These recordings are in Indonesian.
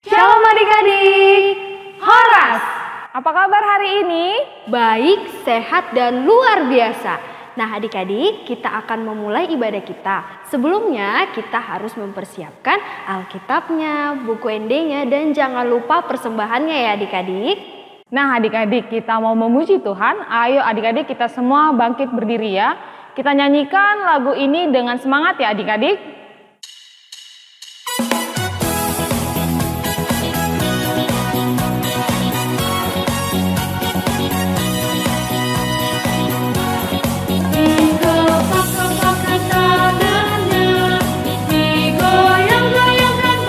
Shalom adik-adik, Horas. Apa kabar hari ini? Baik, sehat, dan luar biasa. Nah adik-adik, kita akan memulai ibadah kita. Sebelumnya kita harus mempersiapkan Alkitabnya, buku ND-nya, dan jangan lupa persembahannya ya adik-adik. Nah adik-adik, kita mau memuji Tuhan. Ayo adik-adik kita semua bangkit berdiri ya. Kita nyanyikan lagu ini dengan semangat ya adik-adik. Digoyang-goyang kaki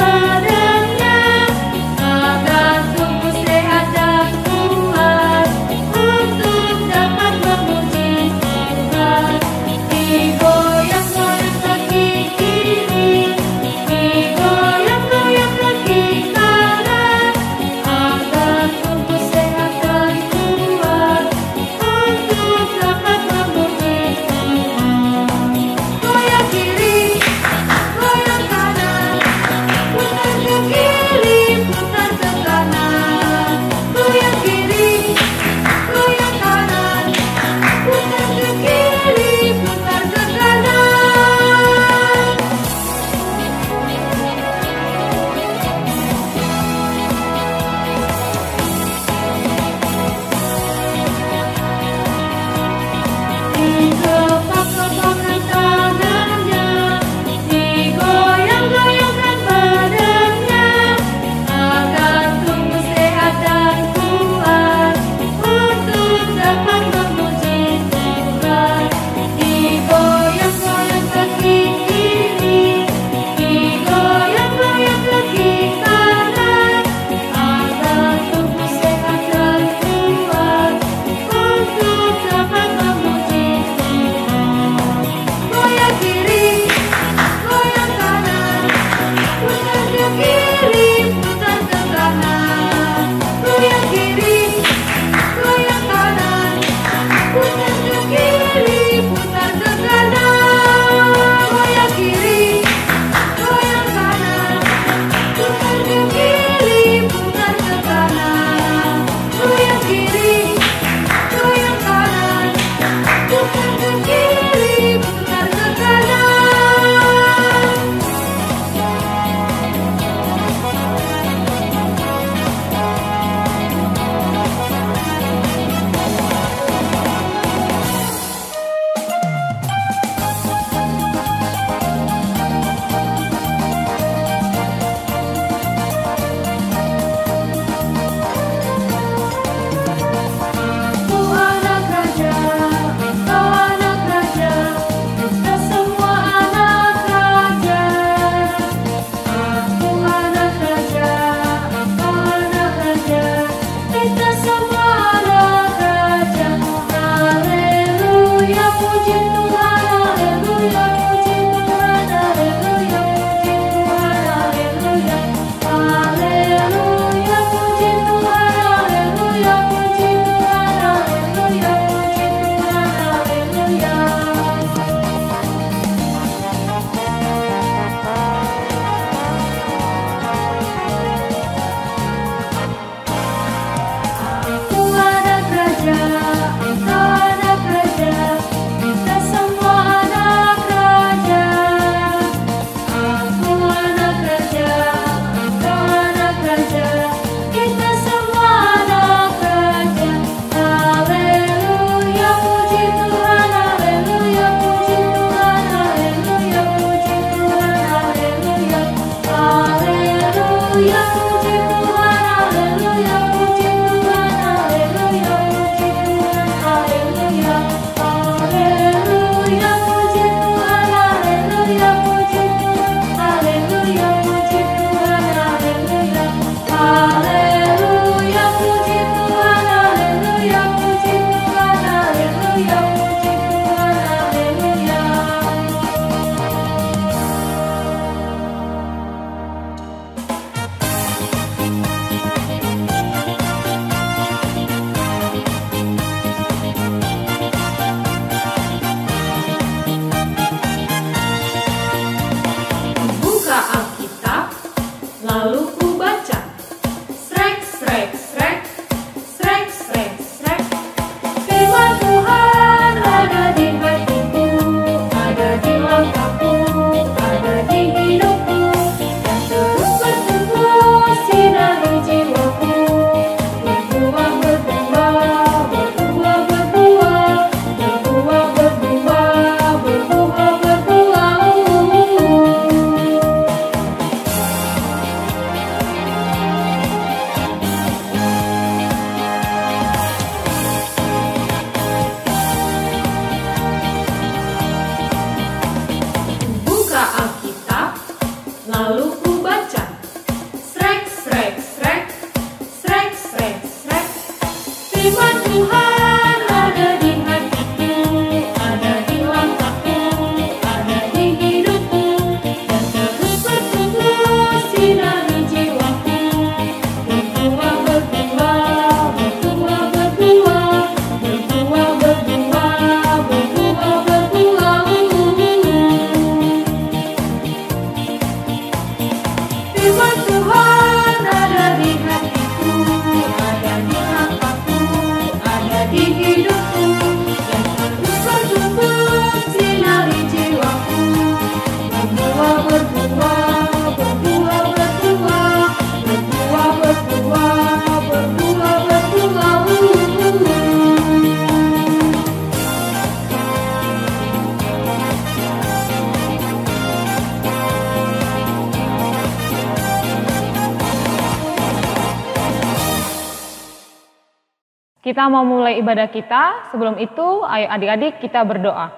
Kita mau mulai ibadah kita, sebelum itu ayo adik-adik kita berdoa.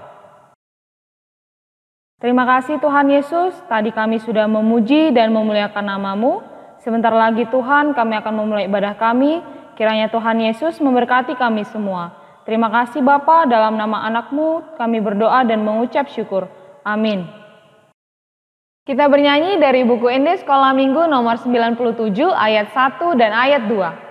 Terima kasih Tuhan Yesus, tadi kami sudah memuji dan memuliakan nama-Mu. Sebentar lagi Tuhan kami akan memulai ibadah kami, kiranya Tuhan Yesus memberkati kami semua. Terima kasih Bapa, dalam nama anak-Mu kami berdoa dan mengucap syukur. Amin. Kita bernyanyi dari buku Ende Sekolah Minggu nomor 97 ayat 1 dan ayat 2.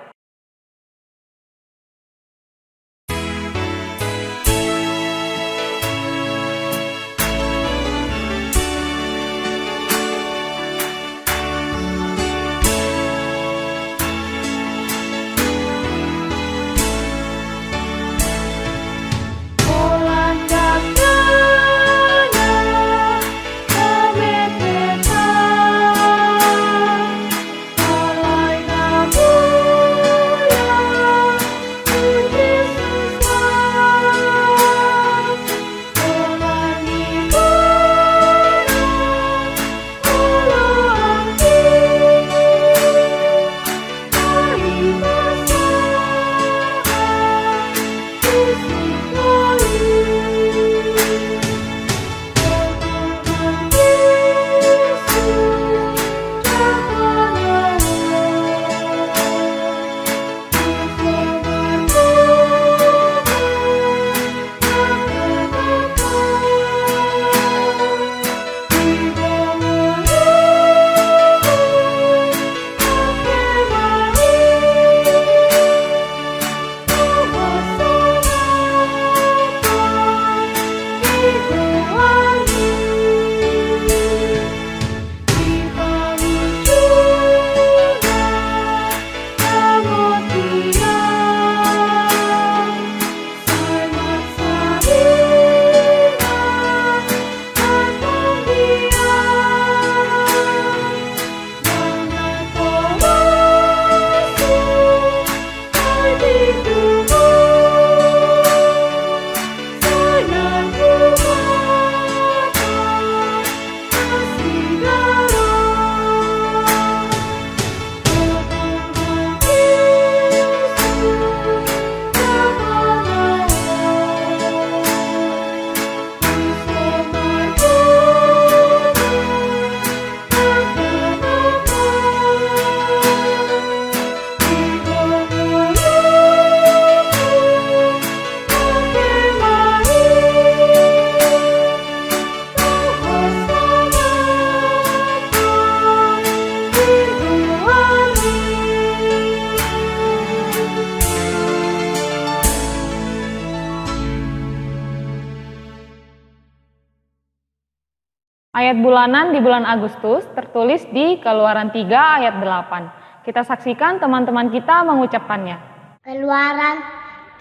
Ayat bulanan di bulan Agustus tertulis di Keluaran 3 ayat 8. Kita saksikan teman-teman kita mengucapkannya. Keluaran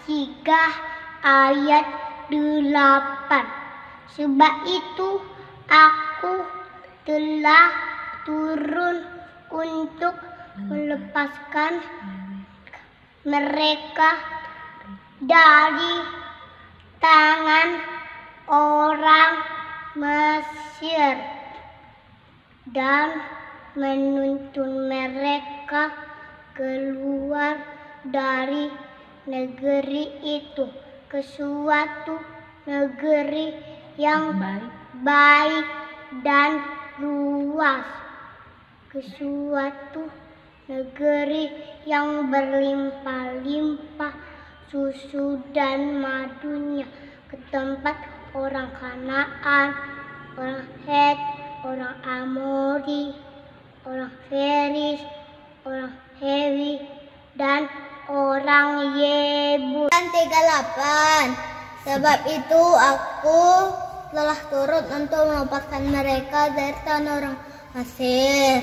3 ayat 8. Sebab itu aku telah turun untuk melepaskan mereka dari tangan orang Mesir dan menuntun mereka keluar dari negeri itu ke suatu negeri yang baik dan luas, ke suatu negeri yang berlimpah-limpah susu dan madunya, ke tempat orang Kanaan, orang Het, orang Amori, orang Feris, orang Hewi, dan orang Yebus. 38. Sebab itu aku telah turun untuk melepaskan mereka dari tanah orang Mesir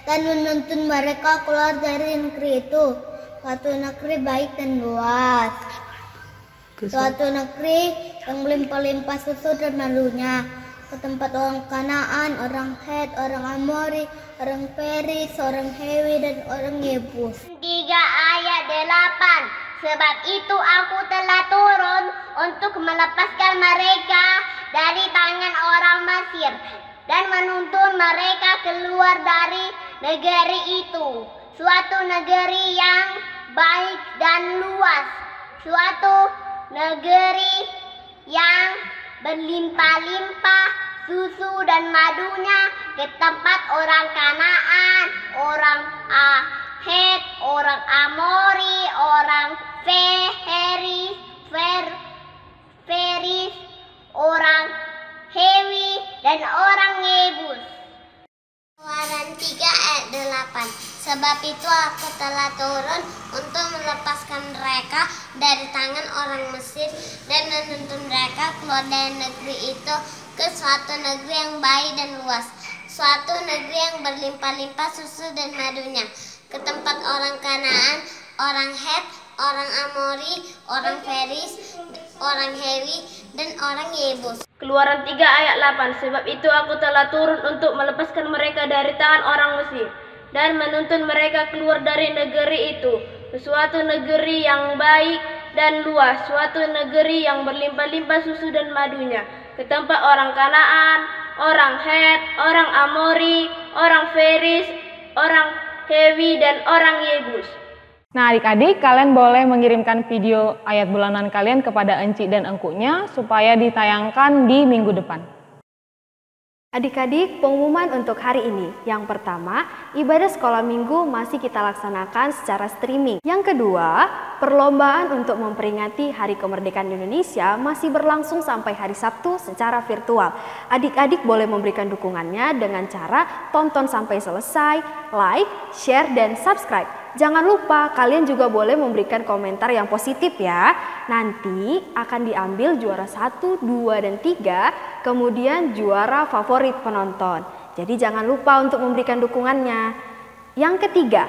dan menuntun mereka keluar dari negeri itu, suatu negeri baik dan luas, suatu negeri yang melimpah-limpah susu dan madunya, ke tempat orang Kanaan, orang Het, orang Amori, orang Feris, orang Hewi, dan orang Yebus. 3 ayat 8. Sebab itu aku telah turun untuk melepaskan mereka dari tangan orang Mesir dan menuntun mereka keluar dari negeri itu, suatu negeri yang baik dan luas, suatu negeri yang berlimpah-limpah susu dan madunya, ke tempat orang Kanaan, orang Het, orang Amori, orang Feris, orang Hewi, dan orang Yebus. Keluaran 3 ayat 8. Sebab itu aku telah turun untuk melepaskan mereka dari tangan orang Mesir dan menuntun mereka keluar dari negeri itu ke suatu negeri yang baik dan luas, suatu negeri yang berlimpah-limpah susu dan madunya, ke tempat orang Kanaan, orang Het, orang Amori, orang Feris, orang Hewi, dan orang Yebus. Keluaran 3 ayat 8. Sebab itu aku telah turun untuk melepaskan mereka dari tangan orang Mesir dan menuntun mereka keluar dari negeri itu ke suatu negeri yang baik dan luas, suatu negeri yang berlimpah-limpah susu dan madunya, ke tempat orang Kanaan, orang Het, orang Amori, orang Feris, orang Hewi, dan orang Yebus. Nah adik-adik, kalian boleh mengirimkan video ayat bulanan kalian kepada encik dan engkunya supaya ditayangkan di minggu depan. Adik-adik, pengumuman untuk hari ini. Yang pertama, ibadah sekolah minggu masih kita laksanakan secara streaming. Yang kedua, perlombaan untuk memperingati Hari Kemerdekaan Indonesia masih berlangsung sampai hari Sabtu secara virtual. Adik-adik boleh memberikan dukungannya dengan cara tonton sampai selesai, like, share, dan subscribe. Jangan lupa kalian juga boleh memberikan komentar yang positif ya. Nanti akan diambil juara 1, 2, dan 3, kemudian juara favorit penonton. Jadi jangan lupa untuk memberikan dukungannya. Yang ketiga,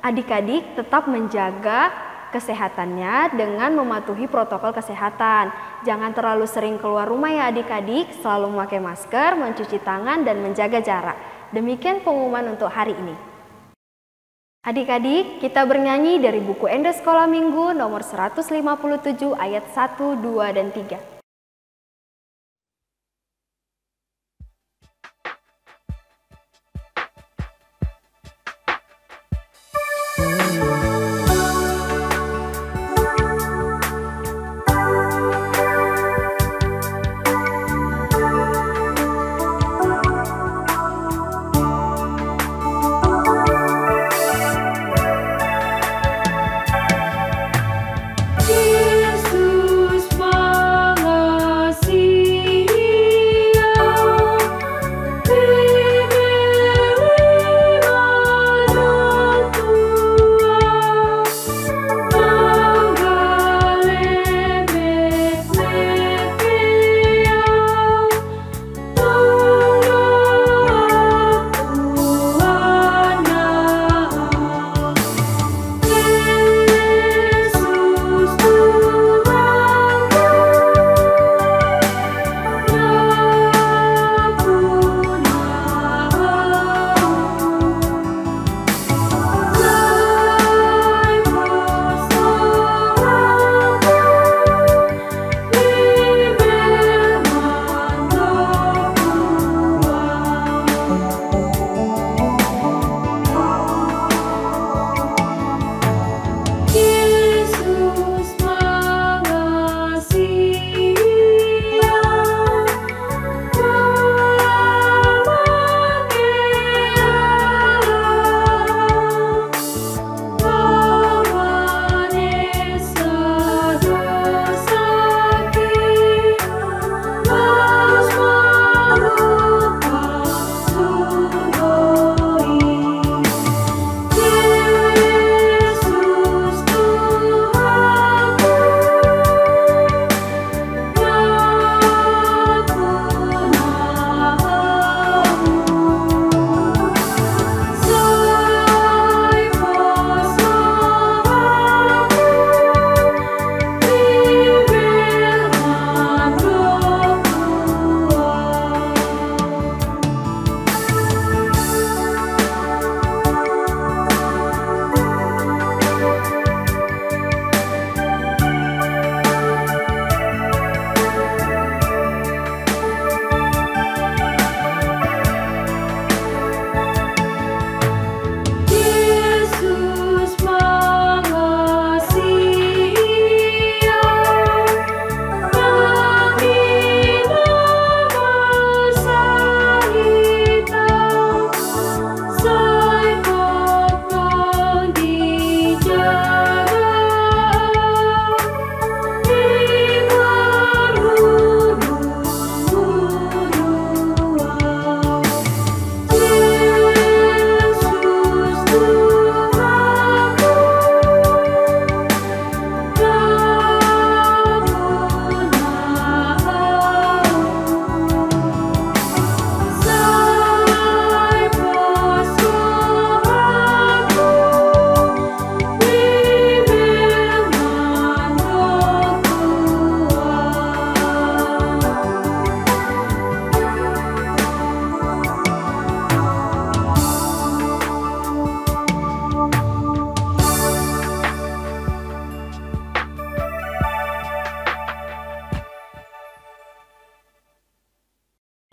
adik-adik tetap menjaga kesehatannya dengan mematuhi protokol kesehatan. Jangan terlalu sering keluar rumah ya adik-adik, selalu memakai masker, mencuci tangan, dan menjaga jarak. Demikian pengumuman untuk hari ini. Adik-adik, kita bernyanyi dari buku Ende Sekolah Minggu nomor 157 ayat 1, 2, dan 3. Yesus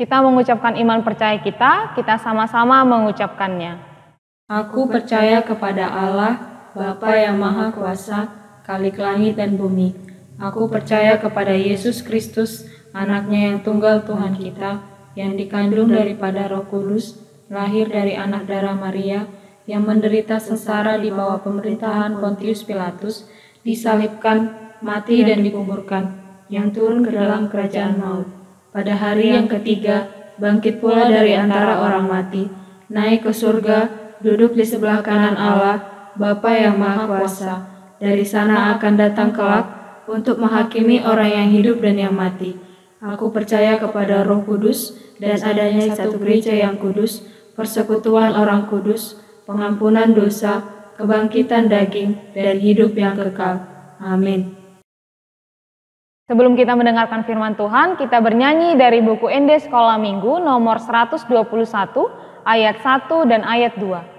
Kita mengucapkan iman percaya kita sama-sama mengucapkannya. Aku percaya kepada Allah, Bapa yang Maha Kuasa, Khalik langit dan bumi. Aku percaya kepada Yesus Kristus, anaknya yang tunggal Tuhan kita, yang dikandung daripada Roh Kudus, lahir dari anak darah Maria, yang menderita sengsara di bawah pemerintahan Pontius Pilatus, disalibkan, mati dan dikuburkan, yang turun ke dalam kerajaan maut. Pada hari yang ketiga, bangkit pula dari antara orang mati, naik ke surga, duduk di sebelah kanan Allah, Bapa yang Maha Kuasa. Dari sana akan datang kelak untuk menghakimi orang yang hidup dan yang mati. Aku percaya kepada Roh Kudus dan adanya satu gereja yang kudus, persekutuan orang kudus, pengampunan dosa, kebangkitan daging, dan hidup yang kekal. Amin. Sebelum kita mendengarkan firman Tuhan, kita bernyanyi dari buku ND Sekolah Minggu nomor 121 ayat 1 dan ayat 2.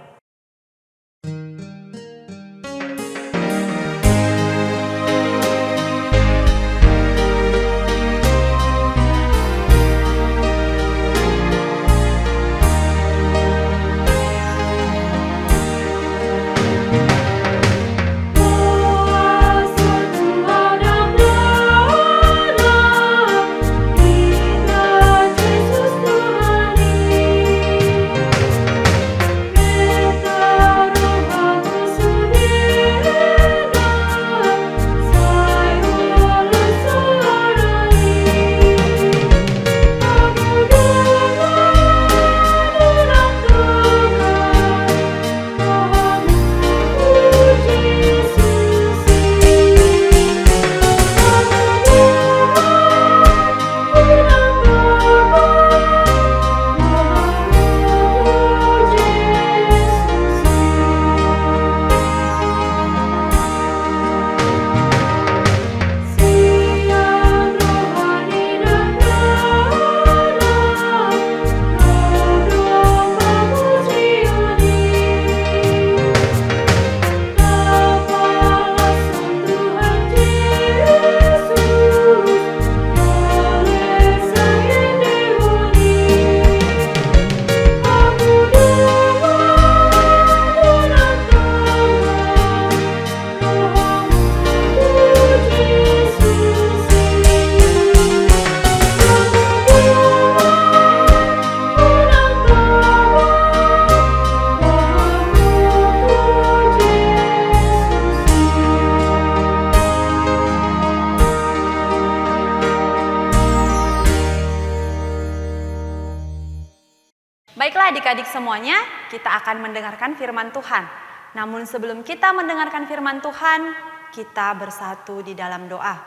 Baiklah adik-adik semuanya, kita akan mendengarkan firman Tuhan. Namun sebelum kita mendengarkan firman Tuhan, kita bersatu di dalam doa.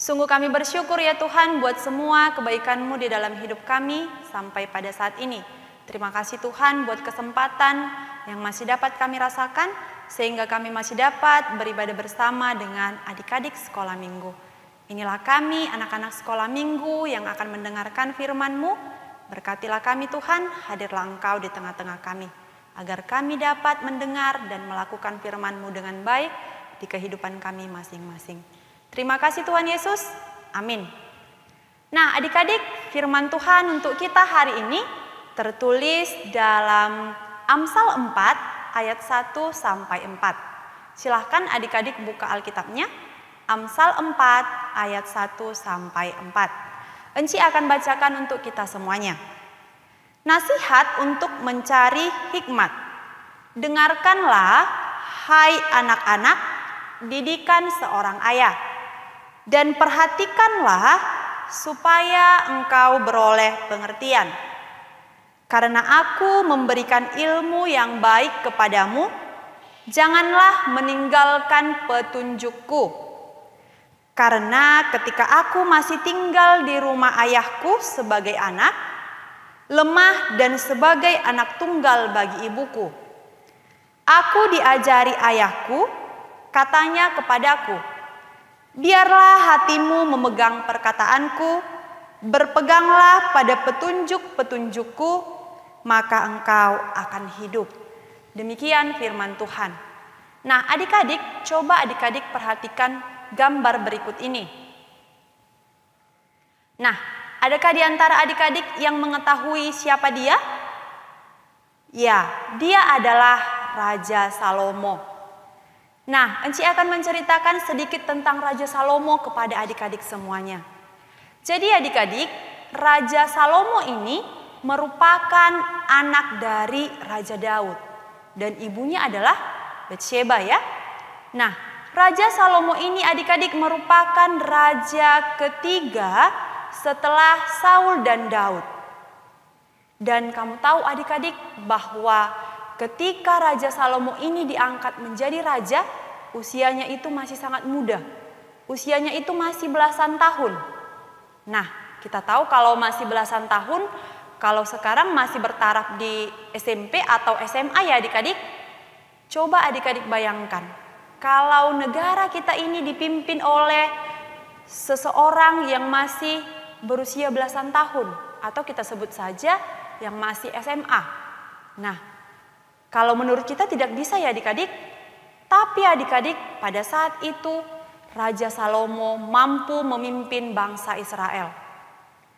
Sungguh kami bersyukur ya Tuhan buat semua kebaikan-Mu di dalam hidup kami sampai pada saat ini. Terima kasih Tuhan buat kesempatan yang masih dapat kami rasakan, sehingga kami masih dapat beribadah bersama dengan adik-adik sekolah minggu. Inilah kami anak-anak sekolah minggu yang akan mendengarkan firman-Mu. Berkatilah kami Tuhan, hadirlah Engkau di tengah-tengah kami, agar kami dapat mendengar dan melakukan firman-Mu dengan baik di kehidupan kami masing-masing. Terima kasih Tuhan Yesus, amin. Nah adik-adik, firman Tuhan untuk kita hari ini tertulis dalam Amsal 4 ayat 1 sampai 4. Silahkan adik-adik buka Alkitabnya, Amsal 4 ayat 1 sampai 4. Enci akan bacakan untuk kita semuanya. Nasihat untuk mencari hikmat. Dengarkanlah, hai anak-anak, didikan seorang ayah. Dan perhatikanlah supaya engkau beroleh pengertian. Karena aku memberikan ilmu yang baik kepadamu, janganlah meninggalkan petunjukku. Karena ketika aku masih tinggal di rumah ayahku sebagai anak, lemah dan sebagai anak tunggal bagi ibuku, aku diajari ayahku, katanya kepadaku, biarlah hatimu memegang perkataanku, berpeganglah pada petunjuk-petunjukku, maka engkau akan hidup. Demikian firman Tuhan. Nah adik-adik, coba adik-adik perhatikan gambar berikut ini. Nah, adakah di antara adik-adik yang mengetahui siapa dia? Ya, dia adalah Raja Salomo. Nah, Enci akan menceritakan sedikit tentang Raja Salomo kepada adik-adik semuanya. Jadi adik-adik, Raja Salomo ini merupakan anak dari Raja Daud. Dan ibunya adalah Batsheba ya. Nah, Raja Salomo ini adik-adik merupakan raja ketiga setelah Saul dan Daud. Dan kamu tahu adik-adik bahwa ketika Raja Salomo ini diangkat menjadi raja, usianya itu masih sangat muda. Usianya itu masih belasan tahun. Nah, kita tahu kalau masih belasan tahun, kalau sekarang masih bertaraf di SMP atau SMA ya adik-adik. Coba adik-adik bayangkan, kalau negara kita ini dipimpin oleh seseorang yang masih berusia belasan tahun, atau kita sebut saja yang masih SMA. Nah, kalau menurut kita tidak bisa ya adik-adik. Tapi adik-adik, pada saat itu Raja Salomo mampu memimpin bangsa Israel.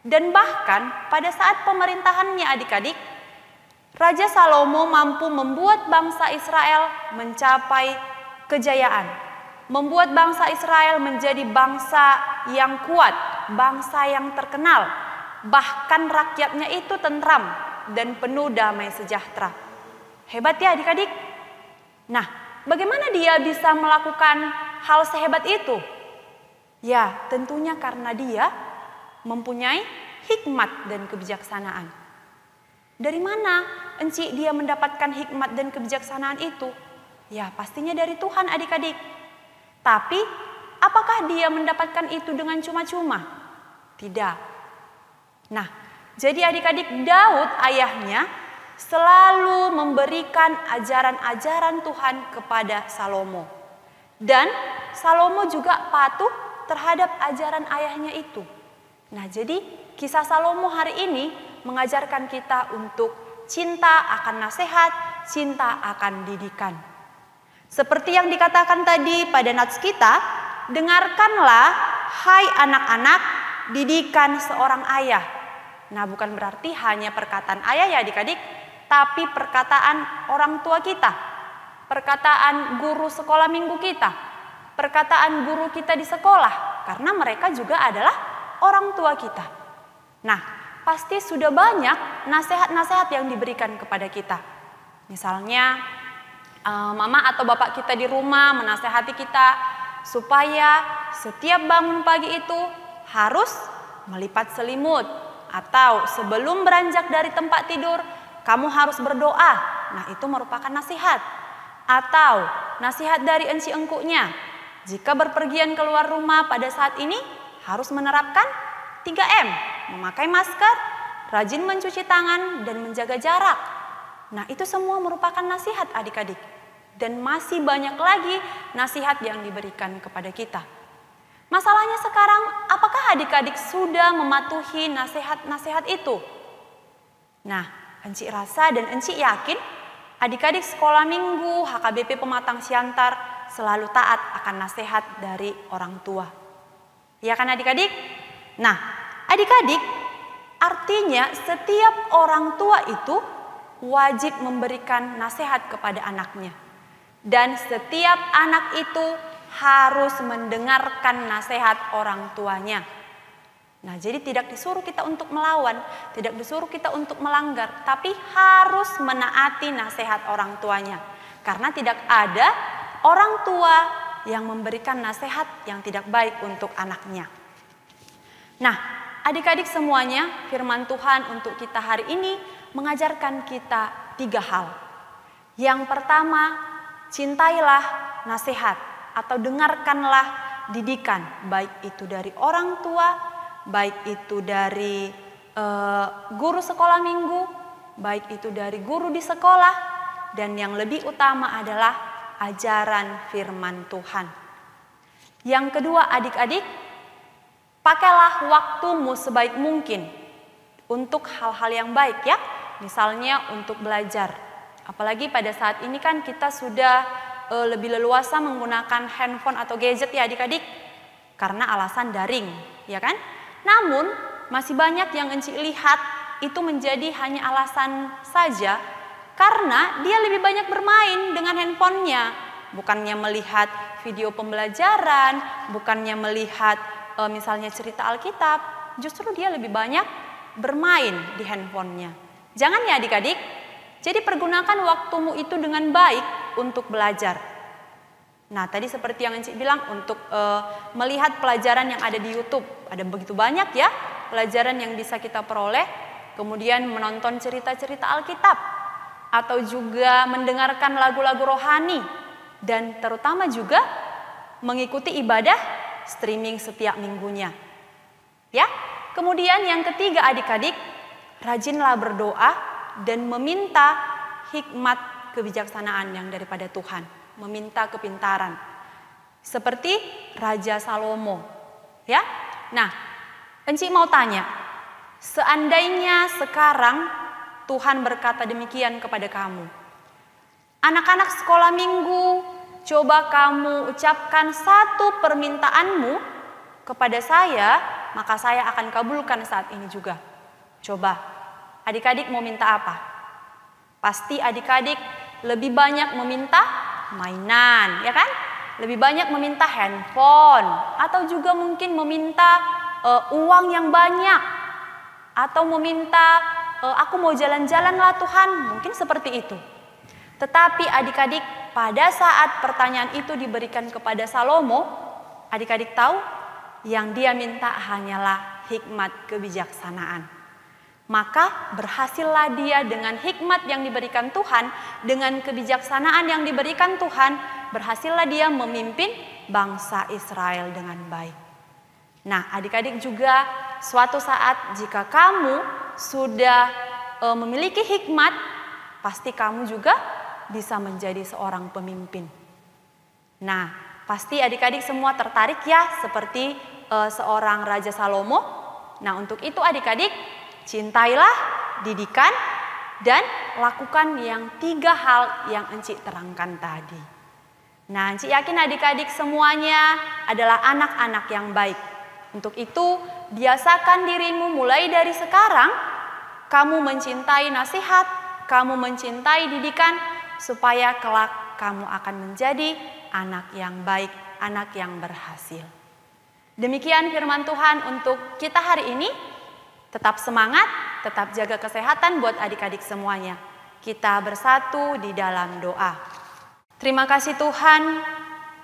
Dan bahkan pada saat pemerintahannya adik-adik, Raja Salomo mampu membuat bangsa Israel mencapai kejayaan. Membuat bangsa Israel menjadi bangsa yang kuat, bangsa yang terkenal. Bahkan rakyatnya itu tentram dan penuh damai sejahtera. Hebat ya adik-adik? Nah, bagaimana dia bisa melakukan hal sehebat itu? Ya, tentunya karena dia mempunyai hikmat dan kebijaksanaan. Dari mana Enci dia mendapatkan hikmat dan kebijaksanaan itu? Ya, pastinya dari Tuhan adik-adik. Tapi, apakah dia mendapatkan itu dengan cuma-cuma? Tidak. Nah, jadi adik-adik, Daud ayahnya selalu memberikan ajaran-ajaran Tuhan kepada Salomo. Dan Salomo juga patuh terhadap ajaran ayahnya itu. Nah, jadi kisah Salomo hari ini mengajarkan kita untuk cinta akan nasihat, cinta akan didikan. Seperti yang dikatakan tadi pada nats kita, dengarkanlah hai anak-anak didikan seorang ayah. Nah, bukan berarti hanya perkataan ayah ya adik-adik, tapi perkataan orang tua kita, perkataan guru sekolah minggu kita, perkataan guru kita di sekolah, karena mereka juga adalah orang tua kita. Nah, pasti sudah banyak nasihat-nasihat yang diberikan kepada kita. Misalnya, mama atau bapak kita di rumah menasehati kita supaya setiap bangun pagi itu harus melipat selimut. Atau sebelum beranjak dari tempat tidur, kamu harus berdoa. Nah, itu merupakan nasihat. Atau nasihat dari enci engkunya, jika berpergian keluar rumah pada saat ini, harus menerapkan 3M, memakai masker, rajin mencuci tangan, dan menjaga jarak. Nah, itu semua merupakan nasihat adik-adik. Dan masih banyak lagi nasihat yang diberikan kepada kita. Masalahnya sekarang, apakah adik-adik sudah mematuhi nasihat-nasihat itu? Nah, Enci rasa dan Enci yakin adik-adik sekolah minggu HKBP Pematang Siantar selalu taat akan nasihat dari orang tua. Ya kan adik-adik? Nah, adik-adik, artinya setiap orang tua itu wajib memberikan nasihat kepada anaknya. Dan setiap anak itu harus mendengarkan nasihat orang tuanya. Nah, jadi tidak disuruh kita untuk melawan, tidak disuruh kita untuk melanggar, tapi harus menaati nasihat orang tuanya. Karena tidak ada orang tua yang memberikan nasihat yang tidak baik untuk anaknya. Nah, adik-adik semuanya, firman Tuhan untuk kita hari ini mengajarkan kita 3 hal. Yang pertama, cintailah nasihat atau dengarkanlah didikan, baik itu dari orang tua, baik itu dari guru sekolah minggu, baik itu dari guru di sekolah, dan yang lebih utama adalah ajaran firman Tuhan. Yang kedua adik-adik, pakailah waktumu sebaik mungkin untuk hal-hal yang baik ya. Misalnya untuk belajar. Apalagi pada saat ini kan kita sudah lebih leluasa menggunakan handphone atau gadget ya adik-adik. Karena alasan daring, ya kan? Namun masih banyak yang Enci lihat itu menjadi hanya alasan saja karena dia lebih banyak bermain dengan handphonenya. Bukannya melihat video pembelajaran, bukannya melihat misalnya cerita Alkitab, justru dia lebih banyak bermain di handphonenya. Jangan ya adik-adik, jadi pergunakan waktumu itu dengan baik untuk belajar. Nah tadi seperti yang Enci bilang untuk melihat pelajaran yang ada di YouTube. Ada begitu banyak ya pelajaran yang bisa kita peroleh. Kemudian menonton cerita-cerita Alkitab. Atau juga mendengarkan lagu-lagu rohani. Dan terutama juga mengikuti ibadah streaming setiap minggunya. Ya. Kemudian yang ketiga adik-adik, rajinlah berdoa dan meminta hikmat kebijaksanaan yang daripada Tuhan. Meminta kepintaran. Seperti Raja Salomo. Ya. Nah, Enci mau tanya, seandainya sekarang Tuhan berkata demikian kepada kamu. Anak-anak sekolah minggu, coba kamu ucapkan satu permintaanmu kepada saya, maka saya akan kabulkan saat ini juga. Coba, adik-adik mau minta apa? Pasti adik-adik lebih banyak meminta mainan, ya kan? Lebih banyak meminta handphone, atau juga mungkin meminta uang yang banyak, atau meminta aku mau jalan-jalan lah Tuhan, mungkin seperti itu. Tetapi adik-adik pada saat pertanyaan itu diberikan kepada Salomo, adik-adik tahu yang dia minta hanyalah hikmat kebijaksanaan. Maka berhasillah dia dengan hikmat yang diberikan Tuhan, dengan kebijaksanaan yang diberikan Tuhan, berhasillah dia memimpin bangsa Israel dengan baik. Nah adik-adik juga suatu saat jika kamu sudah memiliki hikmat, pasti kamu juga bisa menjadi seorang pemimpin. Nah pasti adik-adik semua tertarik ya seperti seorang Raja Salomo. Nah untuk itu adik-adik cintailah, didikan, dan lakukan yang 3 hal yang Enci terangkan tadi. Nah Enci yakin adik-adik semuanya adalah anak-anak yang baik. Untuk itu, biasakan dirimu mulai dari sekarang, kamu mencintai nasihat, kamu mencintai didikan, supaya kelak kamu akan menjadi anak yang baik, anak yang berhasil. Demikian firman Tuhan untuk kita hari ini. Tetap semangat, tetap jaga kesehatan buat adik-adik semuanya. Kita bersatu di dalam doa. Terima kasih Tuhan,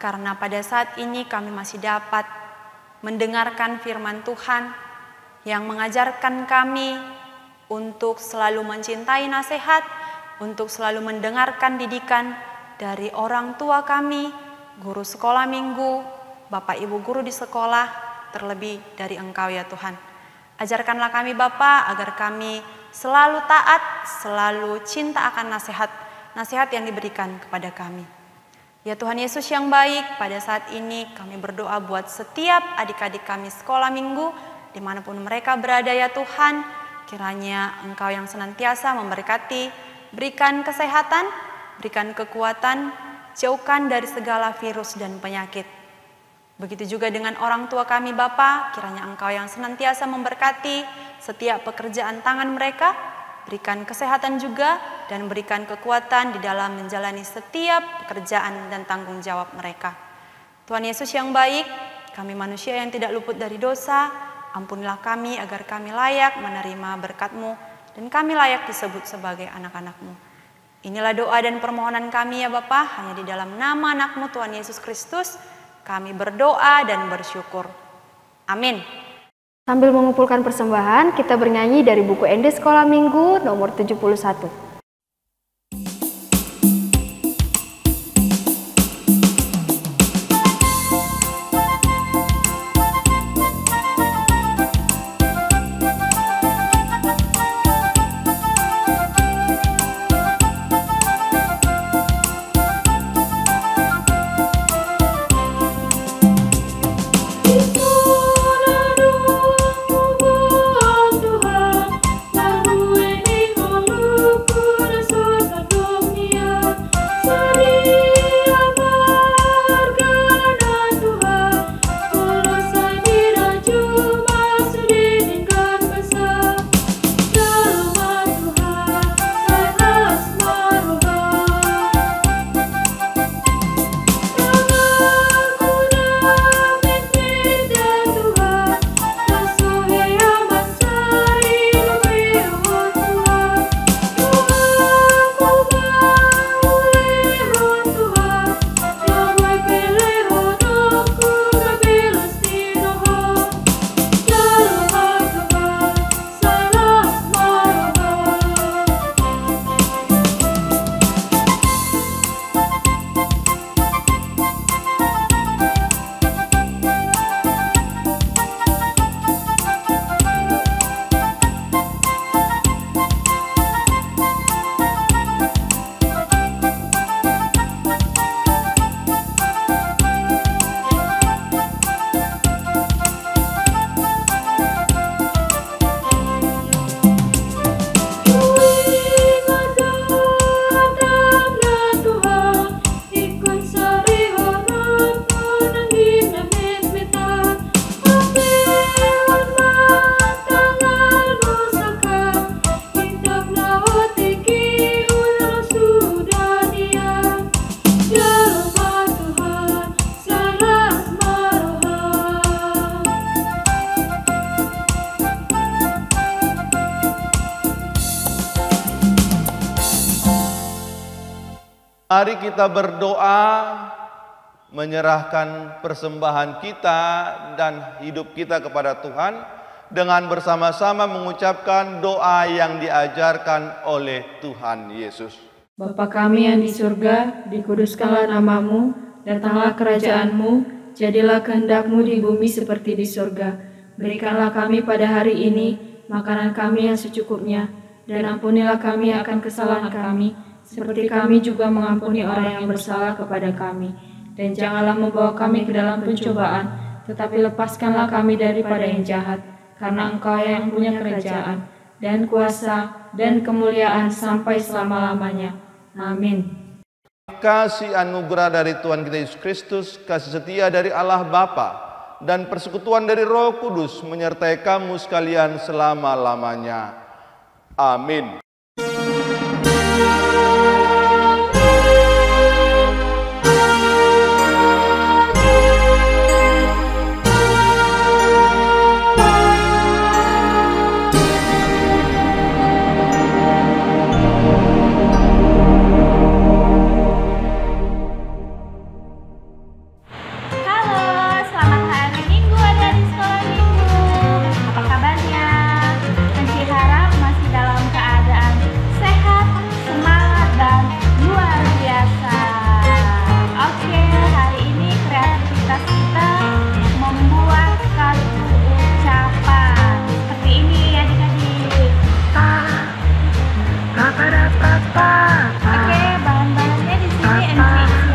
karena pada saat ini kami masih dapat mendengarkan firman Tuhan yang mengajarkan kami untuk selalu mencintai nasihat, untuk selalu mendengarkan didikan dari orang tua kami, guru sekolah minggu, Bapak Ibu guru di sekolah, terlebih dari Engkau ya Tuhan. Ajarkanlah kami Bapa agar kami selalu taat, selalu cinta akan nasihat yang diberikan kepada kami. Ya Tuhan Yesus yang baik, pada saat ini kami berdoa buat setiap adik-adik kami sekolah minggu, dimanapun mereka berada ya Tuhan, kiranya Engkau yang senantiasa memberkati, berikan kesehatan, berikan kekuatan, jauhkan dari segala virus dan penyakit. Begitu juga dengan orang tua kami Bapa, kiranya Engkau yang senantiasa memberkati setiap pekerjaan tangan mereka, berikan kesehatan juga dan berikan kekuatan di dalam menjalani setiap pekerjaan dan tanggung jawab mereka. Tuhan Yesus yang baik, kami manusia yang tidak luput dari dosa, ampunilah kami agar kami layak menerima berkat-Mu dan kami layak disebut sebagai anak-anak-Mu. Inilah doa dan permohonan kami ya Bapa, hanya di dalam nama anak-Mu Tuhan Yesus Kristus, kami berdoa dan bersyukur. Amin. Sambil mengumpulkan persembahan, kita bernyanyi dari buku ND Sekolah Minggu nomor 71. Tuhan, lagu ini melukku. Mari kita berdoa, menyerahkan persembahan kita dan hidup kita kepada Tuhan dengan bersama-sama mengucapkan doa yang diajarkan oleh Tuhan Yesus. Bapa kami yang di surga, dikuduskanlah namamu, datanglah kerajaan-Mu, jadilah kehendak-Mu di bumi seperti di surga. Berikanlah kami pada hari ini makanan kami yang secukupnya, dan ampunilah kami akan kesalahan kami, seperti kami juga mengampuni orang yang bersalah kepada kami. Dan janganlah membawa kami ke dalam pencobaan, tetapi lepaskanlah kami daripada yang jahat, karena Engkau yang punya kerajaan, dan kuasa, dan kemuliaan sampai selama-lamanya. Amin. Kasih anugerah dari Tuhan kita Yesus Kristus, kasih setia dari Allah Bapa, dan persekutuan dari Roh Kudus menyertai kamu sekalian selama-lamanya. Amin. Oke, bahan-bahannya di sini NC.